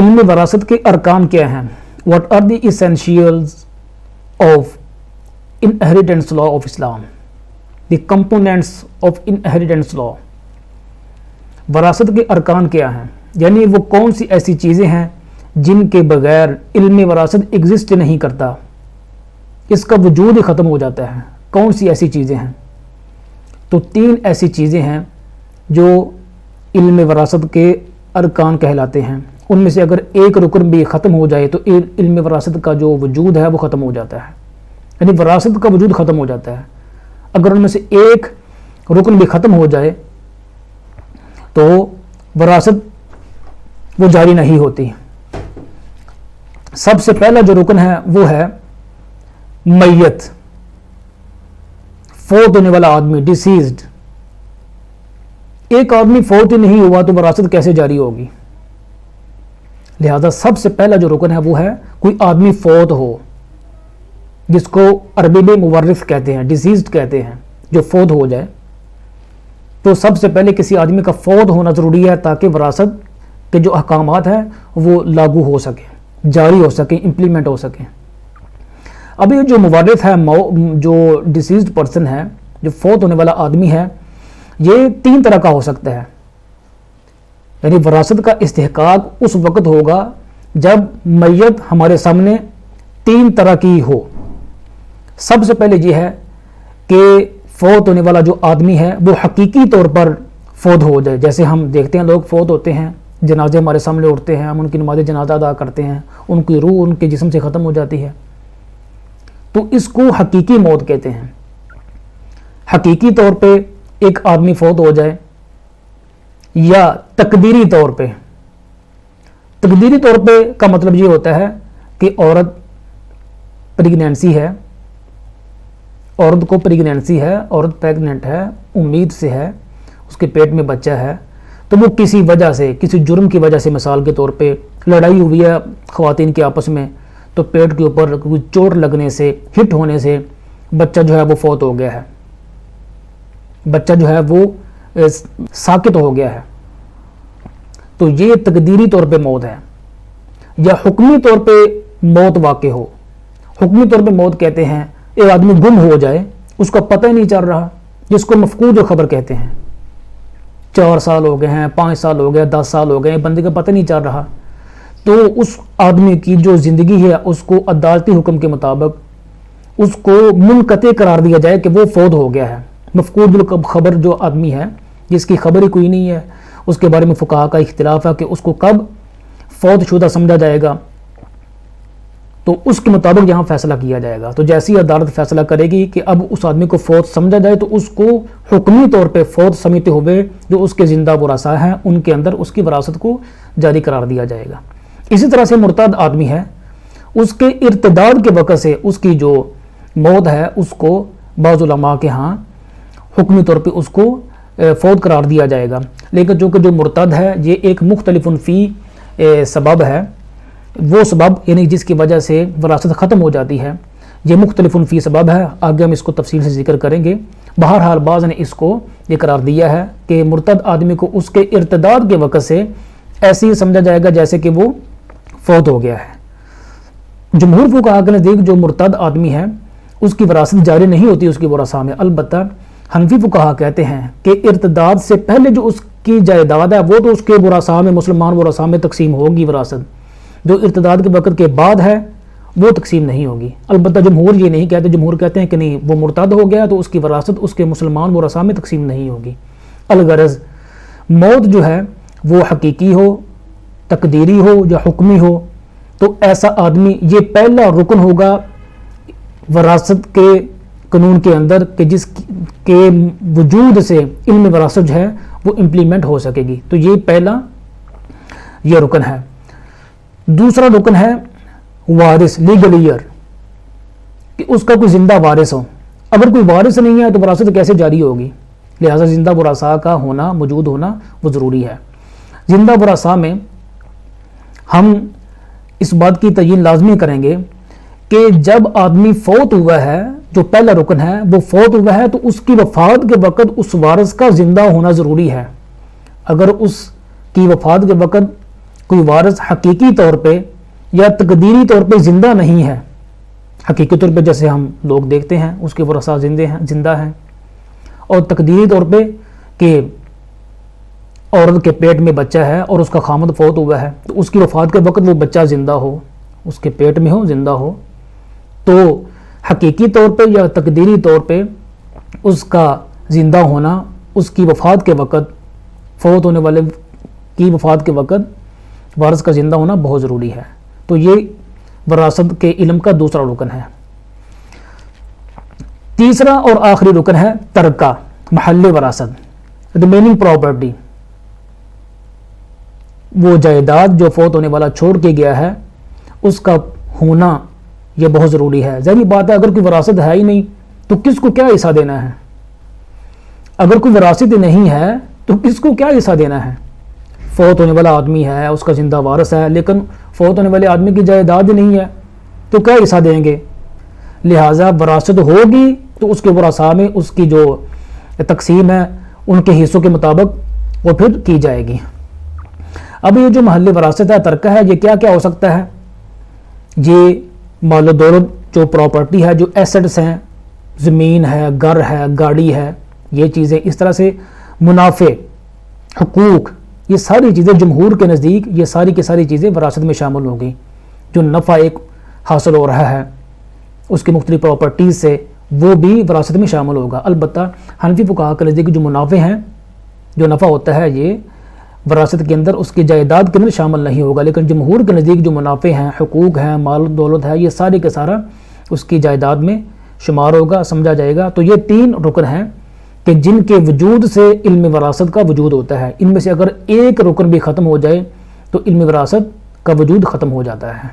علم وراثت کے ارکان کیا ہیں؟ What are the essentials of inheritance law of Islam, the components of inheritance law. وراثت کے ارکان کیا ہیں، یعنی وہ کون سی ایسی چیزیں ہیں جن کے بغیر علم وراثت ایگزسٹ نہیں کرتا، اس کا وجود ہی ختم ہو جاتا ہے. کون سی ایسی چیزیں ہیں؟ تو 3 ایسی چیزیں ہیں جو علم وراثت کے ارکان کہلاتے ہیں. ان میں سے اگر ایک رکن بھی ختم ہو جائے تو علم وراثت کا جو وجود ہے وہ ختم ہو جاتا ہے، یعنی وراثت کا وجود ختم ہو جاتا ہے. اگر ان میں سے ایک رکن بھی ختم ہو جائے تو وراثت وہ جاری نہیں ہوتی. سب سے پہلا جو رکن ہے وہ ہے میت، فوت ہونے والا آدمی، ڈیسیزڈ. ایک آدمی فوت ہی نہیں ہوا تو وراثت کیسے جاری ہوگی؟ لہذا سب سے پہلا جو رکن ہے وہ ہے کوئی آدمی فوت ہو، جس کو عربی میں مورث کہتے ہیں، ڈیسیزڈ کہتے ہیں. جو فوت ہو جائے تو سب سے پہلے کسی آدمی کا فوت ہونا ضروری ہے تاکہ وراثت کے جو احکامات ہیں وہ لاگو ہو سکیں، جاری ہو سکیں، امپلیمنٹ ہو سکیں. اب یہ جو مورث ہے، جو ڈیسیزڈ پرسن ہے، جو فوت ہونے والا آدمی ہے، یہ 3 طرح کا ہو سکتا ہے. یعنی وراثت کا استحقاق اس وقت ہوگا جب میت ہمارے سامنے 3 طرح کی ہو. سب سے پہلے یہ ہے کہ فوت ہونے والا جو آدمی ہے وہ حقیقی طور پر فوت ہو جائے. جیسے ہم دیکھتے ہیں لوگ فوت ہوتے ہیں، جنازے ہمارے سامنے اٹھتے ہیں، ہم ان کی نماز جنازہ ادا کرتے ہیں، ان کی روح ان کے جسم سے ختم ہو جاتی ہے. تو اس کو حقیقی موت کہتے ہیں. حقیقی طور پہ ایک آدمی فوت ہو جائے، یا تقدیری طور پہ. تقدیری طور پہ کا مطلب یہ ہوتا ہے کہ عورت پریگنینسی ہے، عورت کو پریگنینسی ہے، عورت پریگننٹ ہے، امید سے ہے، اس کے پیٹ میں بچہ ہے، تو وہ کسی وجہ سے، کسی جرم کی وجہ سے، مثال کے طور پہ لڑائی ہوئی ہے خواتین کے آپس میں، تو پیٹ کے اوپر کوئی چوٹ لگنے سے، ہٹ ہونے سے بچہ جو ہے وہ فوت ہو گیا ہے، بچہ جو ہے وہ ساکت ہو گیا ہے. تو یہ تقدیری طور پہ موت ہے. یا حکمی طور پہ موت واقع ہو. حکمی طور پہ موت کہتے ہیں ایک آدمی گم ہو جائے، اس کا پتہ ہی نہیں چل رہا، جس کو مفقود الخبر کہتے ہیں. 4 سال ہو گئے ہیں، 5 سال ہو گئے، 10 سال ہو گئے، بندے کا پتہ نہیں چل رہا. تو اس آدمی کی جو زندگی ہے اس کو عدالتی حکم کے مطابق اس کو منقطع قرار دیا جائے کہ وہ فوت ہو گیا ہے. مفقود الخبر جو آدمی ہے، جس کی خبر ہی کوئی نہیں ہے، اس کے بارے میں فقہاء کا اختلاف ہے کہ اس کو کب فوت شدہ سمجھا جائے گا، تو اس کے مطابق یہاں فیصلہ کیا جائے گا. تو جیسی عدالت فیصلہ کرے گی کہ اب اس آدمی کو فوت سمجھا جائے تو اس کو حکمی طور پہ فوت سمجھتے ہوئے جو اس کے زندہ ورثاء ہیں ان کے اندر اس کی وراثت کو جاری قرار دیا جائے گا. اسی طرح سے مرتد آدمی ہے، اس کے ارتداد کے وقت سے اس کی جو موت ہے اس کو بعض علماء کے ہاں حکمی طور پہ اس کو فوت قرار دیا جائے گا. لیکن چونکہ جو مرتد ہے یہ ایک مختلف فی سبب ہے، وہ سبب یعنی جس کی وجہ سے وراثت ختم ہو جاتی ہے، یہ مختلف فی سبب ہے. آگے ہم اس کو تفصیل سے ذکر کریں گے. بہرحال بعض نے اس کو یہ قرار دیا ہے کہ مرتد آدمی کو اس کے ارتداد کے وقت سے ایسے ہی سمجھا جائے گا جیسے کہ وہ فوت ہو گیا ہے. جمہور فقہاء کے نزدیک جو مرتد آدمی ہے اس کی وراثت جاری نہیں ہوتی اس کی ورثاء میں. البتہ حنفی فقہاء کہتے ہیں کہ ارتداد سے پہلے جو اس کی جائیداد ہے وہ تو اس کے ورثاء میں، مسلمان ورثاء میں تقسیم ہوگی وراثت. جو ارتداد کے وقت کے بعد ہے وہ تقسیم نہیں ہوگی. البتہ جمہور یہ نہیں کہتے، جمہور کہتے ہیں کہ نہیں، وہ مرتد ہو گیا تو اس کی وراثت اس کے مسلمان ورثاء میں تقسیم نہیں ہوگی. الغرض موت جو ہے وہ حقیقی ہو، تقدیری ہو یا حکمی ہو، تو ایسا آدمی یہ پہلا رکن ہوگا وراثت کے قانون کے اندر کہ جس کے وجود سے علم وراثت جو ہے وہ امپلیمنٹ ہو سکے گی. تو یہ پہلا یہ رکن ہے. دوسرا رکن ہے وارث، لیگل ایئر، کہ اس کا کوئی زندہ وارث ہو. اگر کوئی وارث نہیں ہے تو وراثت کیسے جاری ہوگی؟ لہذا زندہ ورثاء کا ہونا، موجود ہونا وہ ضروری ہے. زندہ ورثاء میں ہم اس بات کی تعین لازمی کریں گے کہ جب آدمی فوت ہوا ہے، جو پہلا رکن ہے وہ فوت ہوا ہے، تو اس کی وفات کے وقت اس وارث کا زندہ ہونا ضروری ہے. اگر اس کی وفات کے وقت کوئی وارث حقیقی طور پہ یا تقدیری طور پہ زندہ نہیں ہے، حقیقی طور پہ جیسے ہم لوگ دیکھتے ہیں اس کے ورثاء زندہ ہیں، اور تقدیری طور پہ کہ عورت کے پیٹ میں بچہ ہے اور اس کا خامد فوت ہوا ہے، تو اس کی وفات کے وقت وہ بچہ زندہ ہو، اس کے پیٹ میں ہو، زندہ ہو، تو حقیقی طور پہ یا تقدیری طور پہ اس کا زندہ ہونا اس کی وفات کے وقت، فوت ہونے والے کی وفات کے وقت وارث کا زندہ ہونا بہت ضروری ہے۔ تو یہ وراثت کے علم کا دوسرا رکن ہے۔ تیسرا اور آخری رکن ہے ترکہ، محل وراثت، ریمیننگ پراپرٹی، وہ جائیداد جو فوت ہونے والا چھوڑ کے گیا ہے اس کا ہونا یہ بہت ضروری ہے۔ ظاہری بات ہے اگر کوئی وراثت ہے ہی نہیں تو کس کو کیا حصہ دینا ہے؟ اگر کوئی وراثت نہیں ہے تو کس کو کیا حصہ دینا ہے؟ فوت ہونے والا آدمی ہے، اس کا زندہ وارث ہے، لیکن فوت ہونے والے آدمی کی جائیداد نہیں ہے تو کیا حصہ دیں گے؟ لہٰذا وراثت ہوگی تو اس کے ورثاء میں اس کی جو تقسیم ہے ان کے حصوں کے مطابق وہ پھر کی جائے گی۔ اب یہ جو محل وراثت ہے، ترکہ ہے، یہ کیا کیا ہو سکتا ہے؟ یہ مال و دولت، جو پراپرٹی ہے، جو ایسٹس ہیں، زمین ہے، گھر ہے، گاڑی ہے، یہ چیزیں، اس طرح سے منافع، حقوق، یہ ساری چیزیں جمہور کے نزدیک یہ ساری کی ساری چیزیں وراثت میں شامل ہوں گی۔ جو نفع ایک حاصل ہو رہا ہے اس کی مختلف پراپرٹیز سے، وہ بھی وراثت میں شامل ہوگا۔ البتہ حنفی فقہا کے نزدیک جو منافع ہیں، جو نفع ہوتا ہے، یہ وراثت کے اندر اس کی جائیداد کے اندر شامل نہیں ہوگا، لیکن جمہور کے نزدیک جو منافع ہیں، حقوق ہیں، مال و دولت ہے، یہ سارے کے سارا اس کی جائیداد میں شمار ہوگا، سمجھا جائے گا۔ تو یہ تین رکن ہیں کہ جن کے وجود سے علم وراثت کا وجود ہوتا ہے۔ ان میں سے اگر ایک رکن بھی ختم ہو جائے تو علم وراثت کا وجود ختم ہو جاتا ہے۔